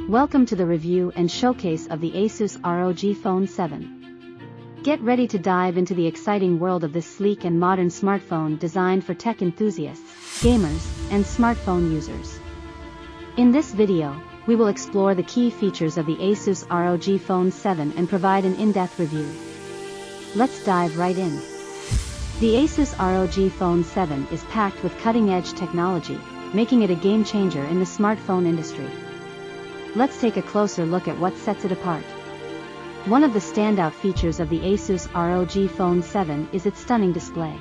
Welcome to the review and showcase of the Asus ROG Phone 7. Get ready to dive into the exciting world of this sleek and modern smartphone designed for tech enthusiasts, gamers, and smartphone users. In this video, we will explore the key features of the Asus ROG Phone 7 and provide an in-depth review. Let's dive right in. The Asus ROG Phone 7 is packed with cutting-edge technology, making it a game-changer in the smartphone industry. Let's take a closer look at what sets it apart. One of the standout features of the Asus ROG Phone 7 is its stunning display.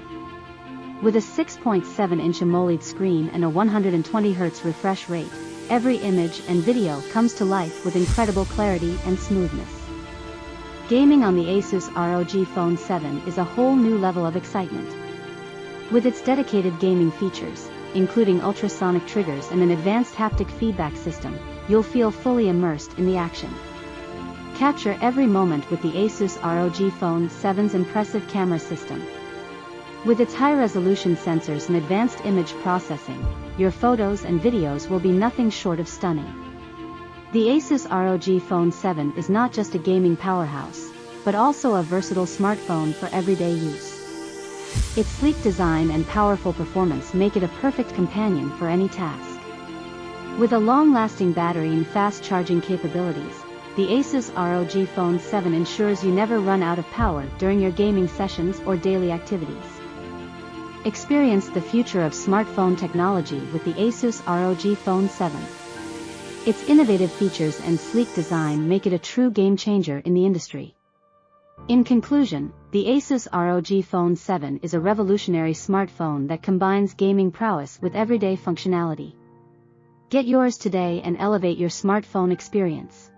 With a 6.7-inch AMOLED screen and a 120Hz refresh rate, every image and video comes to life with incredible clarity and smoothness. Gaming on the Asus ROG Phone 7 is a whole new level of excitement. With its dedicated gaming features, including ultrasonic triggers and an advanced haptic feedback system, you'll feel fully immersed in the action. Capture every moment with the Asus ROG Phone 7's impressive camera system. With its high-resolution sensors and advanced image processing, your photos and videos will be nothing short of stunning. The Asus ROG Phone 7 is not just a gaming powerhouse, but also a versatile smartphone for everyday use. Its sleek design and powerful performance make it a perfect companion for any task. With a long-lasting battery and fast charging capabilities, the Asus ROG Phone 7 ensures you never run out of power during your gaming sessions or daily activities. Experience the future of smartphone technology with the Asus ROG Phone 7. Its innovative features and sleek design make it a true game-changer in the industry. In conclusion, the Asus ROG Phone 7 is a revolutionary smartphone that combines gaming prowess with everyday functionality. Get yours today and elevate your smartphone experience.